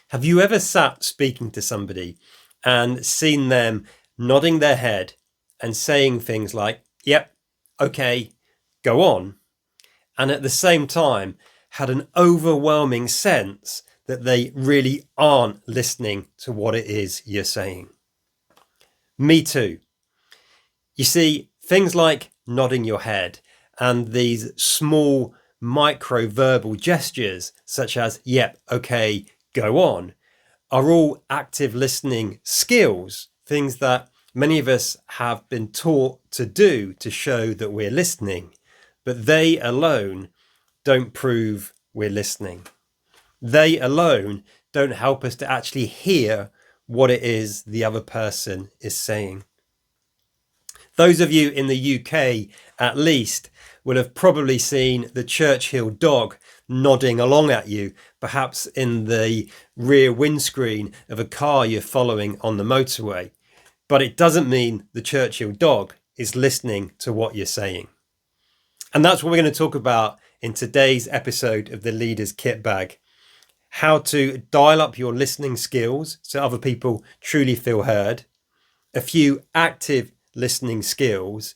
Have you ever sat speaking to somebody and seen them nodding their head and saying things like, yep, okay, go on, and at the same time had an overwhelming sense that they really aren't listening to what it is you're saying? Me too. You see, things like nodding your head and these small micro-verbal gestures such as, yep, okay, go on, are all active listening skills, things that many of us have been taught to do to show that we're listening, but they alone don't prove we're listening. They alone don't help us to actually hear what it is the other person is saying. Those of you in the UK, at least, will have probably seen the Churchill dog nodding along at you, perhaps in the rear windscreen of a car you're following on the motorway. But it doesn't mean the Churchill dog is listening to what you're saying. And that's what we're going to talk about in today's episode of the Leader's Kitbag. How to dial up your listening skills so other people truly feel heard, a few active listening skills,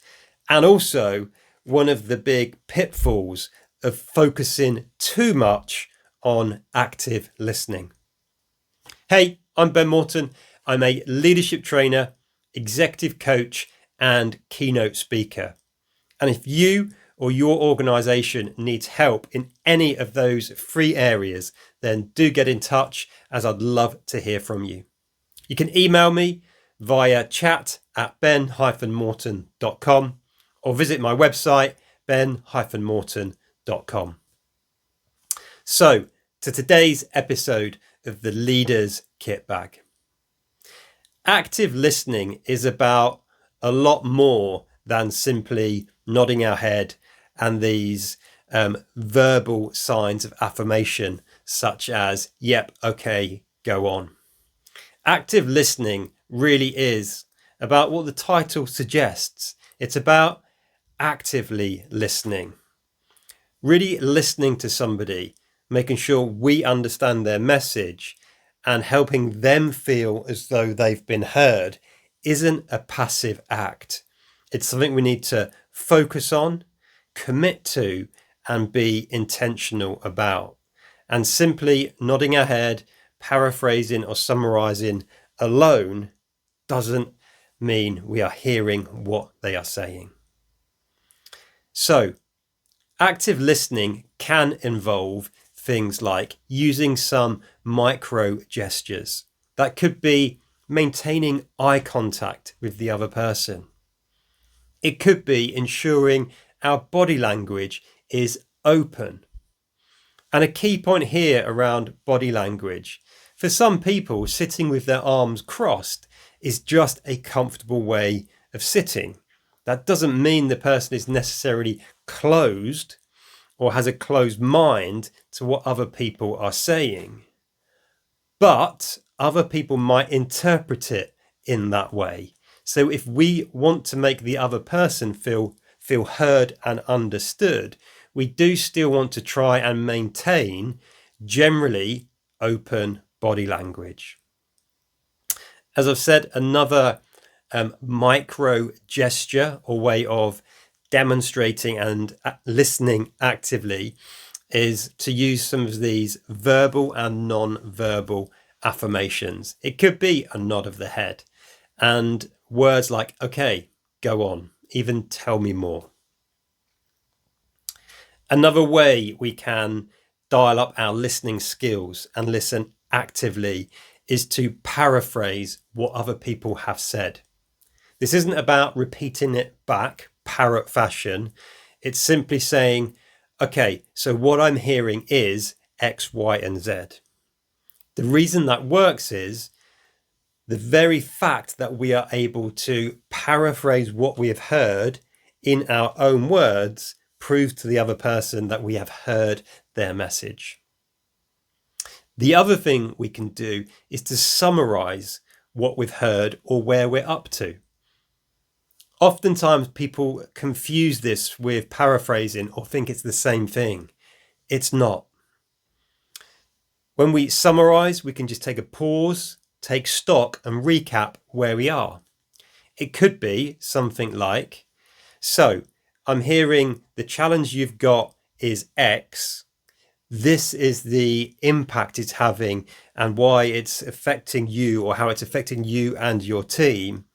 and also one of the big pitfalls of focusing too much on active listening. Hey, I'm Ben Morton. I'm a leadership trainer, executive coach, and keynote speaker. And if you or your organization needs help in any of those three areas, then do get in touch, as I'd love to hear from you. You can email me via chat@ben-morton.com or visit my website, ben-morton.com. So, to today's episode of the Leader's Kitbag. Active listening is about a lot more than simply nodding our head and these verbal signs of affirmation such as, yep, okay, go on. Active listening really is about what the title suggests. It's about actively listening. Really listening to somebody, making sure we understand their message and helping them feel as though they've been heard isn't a passive act. It's something we need to focus on, commit to, and be intentional about. And simply nodding our head, paraphrasing or summarizing alone doesn't mean we are hearing what they are saying. So, active listening can involve things like using some micro gestures. That could be maintaining eye contact with the other person. It could be ensuring our body language is open. And a key point here around body language, for some people, sitting with their arms crossed is just a comfortable way of sitting. That doesn't mean the person is necessarily closed or has a closed mind to what other people are saying. But other people might interpret it in that way. So if we want to make the other person feel heard and understood, we do still want to try and maintain generally open body language. As I've said, another micro gesture or way of demonstrating and listening actively is to use some of these verbal and non-verbal affirmations. It could be a nod of the head and words like, okay, go on, even tell me more. Another way we can dial up our listening skills and listen actively is to paraphrase what other people have said. This isn't about repeating it back, parrot fashion. It's simply saying, okay, so what I'm hearing is X, Y, and Z. The reason that works is the very fact that we are able to paraphrase what we have heard in our own words proves to the other person that we have heard their message. The other thing we can do is to summarize what we've heard or where we're up to. Oftentimes people confuse this with paraphrasing or think it's the same thing. It's not. When we summarize, we can just take a pause, take stock and recap where we are. It could be something like, so I'm hearing the challenge you've got is X. This is the impact it's having and why it's affecting you, or how it's affecting you and your team.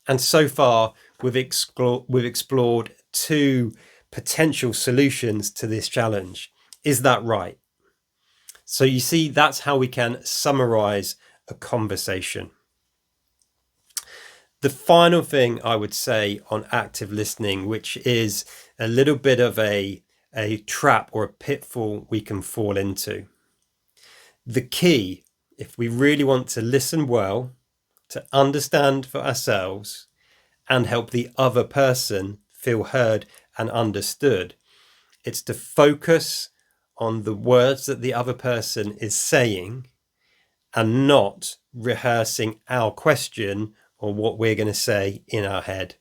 And so far, we've explored 2 potential solutions to this challenge. Is that right? So you see, that's how we can summarize a conversation. The final thing I would say on active listening, which is a little bit of a trap or a pitfall we can fall into. The key, if we really want to listen well, to understand for ourselves, and help the other person feel heard and understood, it's to focus on the words that the other person is saying and not rehearsing our question or what we're going to say in our head.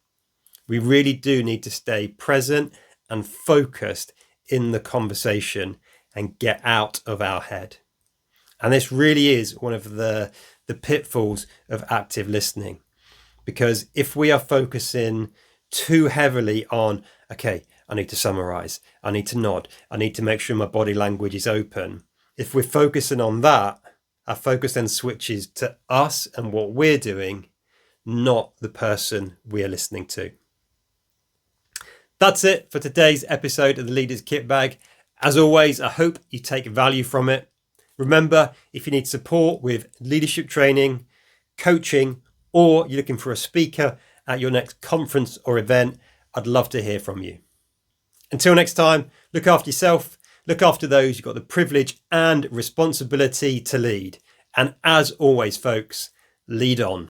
We really do need to stay present and focused in the conversation and get out of our head. And this really is one of the pitfalls of active listening, because if we are focusing too heavily on, okay, I need to summarize, I need to nod, I need to make sure my body language is open. If we're focusing on that, our focus then switches to us and what we're doing, not the person we're listening to. That's it for today's episode of the Leaders Kitbag. As always, I hope you take value from it. Remember, if you need support with leadership training, coaching, or you're looking for a speaker at your next conference or event, I'd love to hear from you. Until next time, look after yourself, look after those you've got the privilege and responsibility to lead. And as always, folks, lead on.